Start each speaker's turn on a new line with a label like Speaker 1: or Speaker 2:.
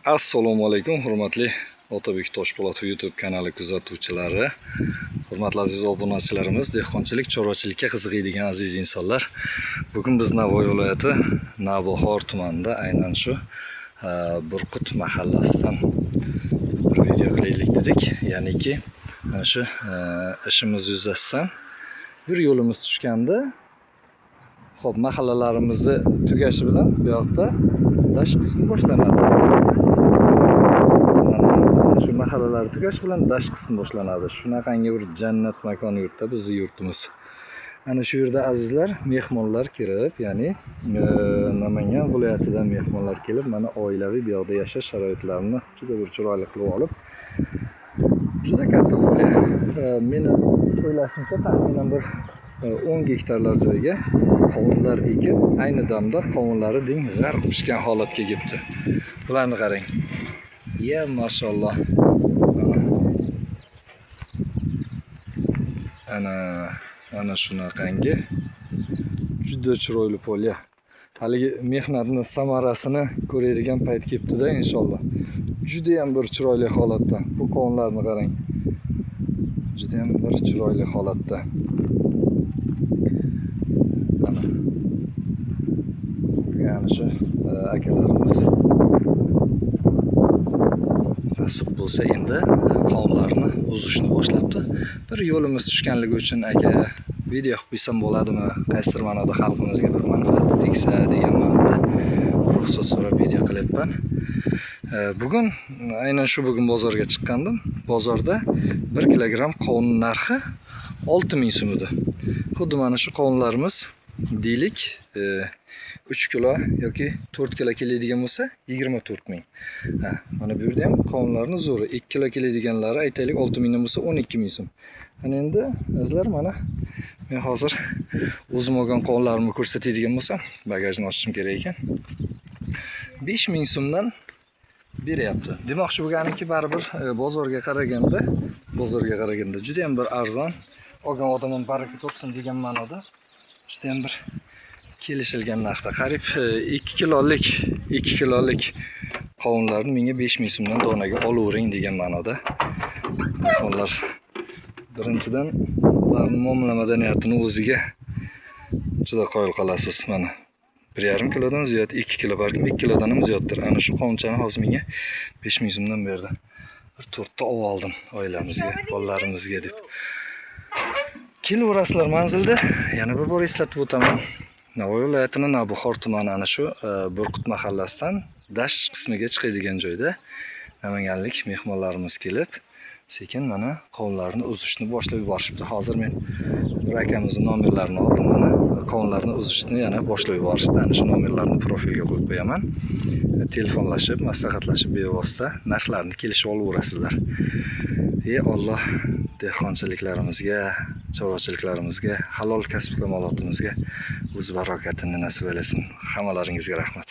Speaker 1: Assalomu alaykum, hurmatli Otabek Toshpo'latov YouTube kanali kuzatuvchilari, hurmatli aziz obunachilarimiz, dehqonchilik, chorvachilikka qiziqadigan aziz insonlar. Bugun biz Navoiy viloyati Navbahor tumanida aynan shu Burqut mahallasidan bir video qilaylik dedik. Ya'niki mana shu ishimiz yuzasidan bir yo'limiz tushganda, xo'p, mahallalarimizni tugashi bilan bu yoqda dash qismi boshlanadi. Shu mahallalar tugash bilan dash qismi boshlanadi. Shunaqangi bir jannat makoni yurtda bizni yurtimiz. Ana shu yerda azizlar, mehmonlar kelib, ya'ni Namangan viloyatidan mehmonlar kelib, mana oilaviy bu yoqda yashash sharoitlarini juda bir chiroyli qilib olib, juda katta qilgan. Meni o'ylashimcha taxminan bir 10 gektarlar joyga qovunlar ekib, ayni damda qovunlari deng g'arq pishgan holatga kelibdi. Bularni qarang. Ya maşallah. Ana shunaqangi juda chiroyli polya. Haligi mehnatni samarasini ko'radigan payt kelibdi-da inshaalloh. Juda ham bir chiroyli holatda. Bu qovunlarni qarang. Juda ham bir chiroyli holatda. Yani şu akalarimiz nasib bo'lsa endi qovunlarni uzishni boshlabdi. Bir yo'limiz tushganligi uchun aka video qilib qo'ysam bo'ladimi? Qaysidir ma'noda xalqimizga bir manfaati tegsa degan ma'noda ruxsat so'rab video qilyapman. Bugun aynan shu bugun bozorga chiqqandim. Bozorda 1 kilogram qovun narxi 6000 so'm edi. Xuddi mana shu qovunlarimiz deylik 3 kilo yoki 4 kilo keladigan bo'lsa 24 ming. Mana bu yerda ham qovunlarning zo'ri 2 kilo keladiganlari aytaylik 6 mingdan bo'lsa 12 ming so'm. Ana endi azizlar, mana men hozir o'zim olgan qovunlarimni ko'rsatadigan bo'lsam, bagajni ochishim kerak ekan. 5 ming so'mdan beryapti. Demoqchi bo'lganimki, baribir bozorga qaraganda juda ham bir arzon, olgan odamning baraka topsin degan ma'noda juda ham bir kelishilgan narxda. Qarib 2 kilolik qovunlarni menga 5 ming so'mdan donaga olavering degan ma'noda. Mehmonlar birinchidan ularning muomala madaniyatini o'ziga juda qoyil qolasiz. Mana 1,5 kilodan ziyod, 2 kilo, balkim 2 kilodan ham ziyoddir. Ana shu qovunchani hozir menga 5 ming so'mdan berdi. Bir 4 ta olib oldim oilamizga, bolalarimizga deb. Kelaverasizlar manzilda. Yana bir bor eslatib o'taman. Navoiy viloyatining Navbahor tumani ana shu Burqut mahallasidan dash qismiga chiqadigan joyda namanganlik mehmonlarimiz kelib, sekin mana qovunlarni uzishni boshlab yuborishibdi. Hozir men bir akamizning nomerlarini oldim, mana qovunlarni uzishni yana boshlab yuborishdi. Ana shu nomerlarni profilga qo'yib qo'yaman. Telefonlashib, maslahatlashib bevosita narxlarni kelishib olaverasizlar. Alloh dehqonchiliklarimizga, chorvachiliklarimizga, halol kasb kamolotimizga o'z barakatini nasib etsin. Hammalaringizga rahmat.